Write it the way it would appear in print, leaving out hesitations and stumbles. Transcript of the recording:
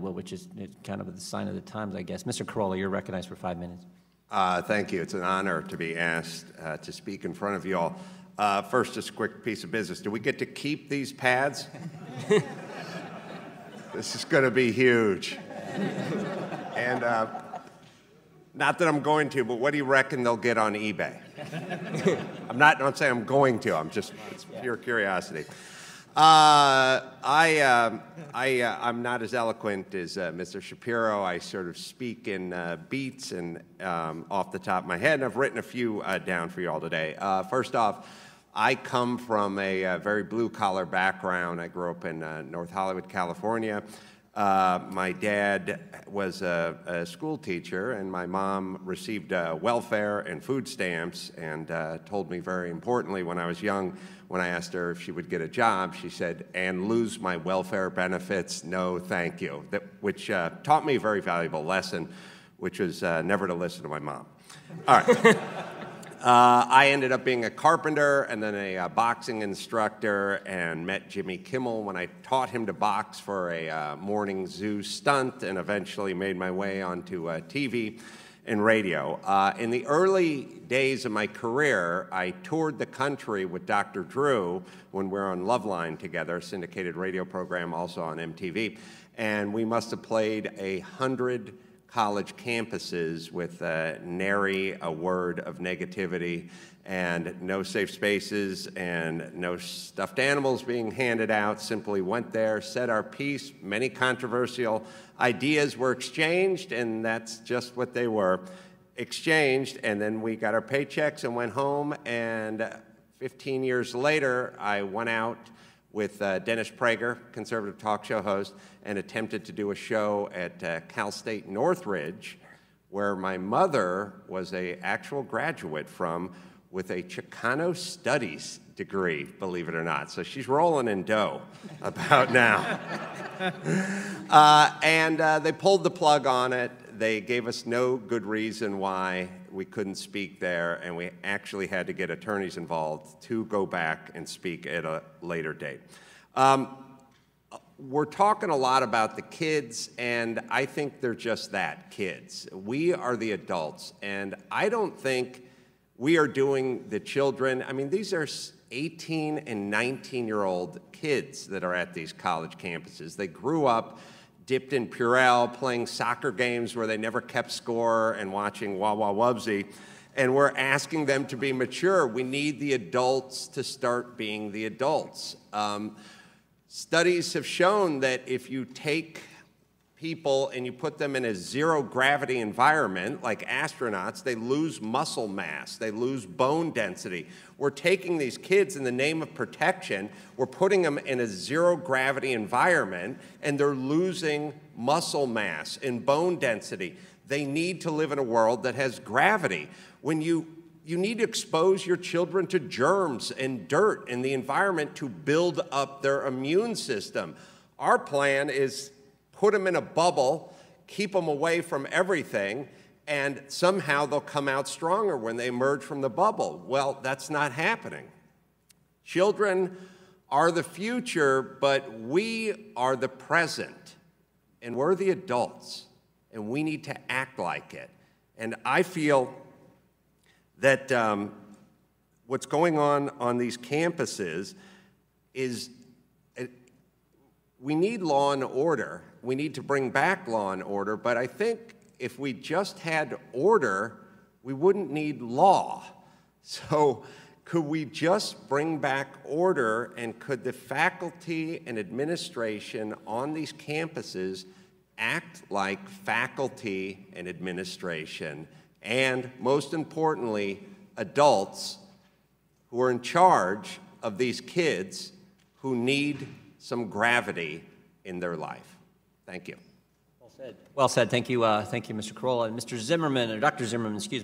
Carolla, which is kind of the sign of the times, I guess. Mr. Carolla, you're recognized for 5 minutes. Thank you. It's an honor to be asked to speak in front of you all. First, just a quick piece of business. Do we get to keep these pads? This is going to be huge. And not that I'm going to, but what do you reckon they'll get on eBay? I'm not saying I'm going to. It's pure curiosity. I'm not as eloquent as Mr. Shapiro. I sort of speak in beats and off the top of my head, and I've written a few down for you all today. First off, I come from a very blue-collar background. I grew up in North Hollywood, California. My dad was a school teacher, and my mom received welfare and food stamps, and told me very importantly when I was young, when I asked her if she would get a job, she said, "And lose my welfare benefits? No, thank you," which taught me a very valuable lesson, which was never to listen to my mom. All right. I ended up being a carpenter and then a boxing instructor, and met Jimmy Kimmel when I taught him to box for a morning zoo stunt, and eventually made my way onto TV and radio. In the early days of my career, I toured the country with Dr. Drew when we were on Loveline together, a syndicated radio program also on MTV, and we must have played 100 college campuses with nary a word of negativity, and no safe spaces and no stuffed animals being handed out. Simply went there, said our piece. Many controversial ideas were exchanged, and that's just what they were, exchanged, and then we got our paychecks and went home. And 15 years later, I went out with Dennis Prager, conservative talk show host, and attempted to do a show at Cal State Northridge, where my mother was an actual graduate from, with a Chicano Studies degree, believe it or not. So she's rolling in dough about now. And they pulled the plug on it. They gave us no good reason why we couldn't speak there, and we actually had to get attorneys involved to go back and speak at a later date. We're talking a lot about the kids, and I think they're just that, kids. We are the adults, and I don't think we are doing the children. I mean, these are 18 and 19-year-old kids that are at these college campuses. They grew up dipped in Purell, playing soccer games where they never kept score, and watching Wah Wah Wubsy. And we're asking them to be mature. We need the adults to start being the adults. Studies have shown that if you take people and you put them in a zero-gravity environment, like astronauts, they lose muscle mass, they lose bone density. We're taking these kids in the name of protection, we're putting them in a zero-gravity environment, and they're losing muscle mass and bone density. They need to live in a world that has gravity. When you need to expose your children to germs and dirt in the environment to build up their immune system. Our plan is put them in a bubble, keep them away from everything, and somehow they'll come out stronger when they emerge from the bubble. Well, that's not happening. Children are the future, but we are the present, and we're the adults, and we need to act like it. And I feel that what's going on these campuses is we need law and order. We need to bring back law and order, but I think if we just had order, we wouldn't need law. So could we just bring back order, and could the faculty and administration on these campuses act like faculty and administration, and most importantly, adults who are in charge of these kids who need some gravity in their life? Thank you. Well said. Well said. Thank you, Mr. Carolla. And Mr. Zimmerman, or Dr. Zimmerman, excuse me.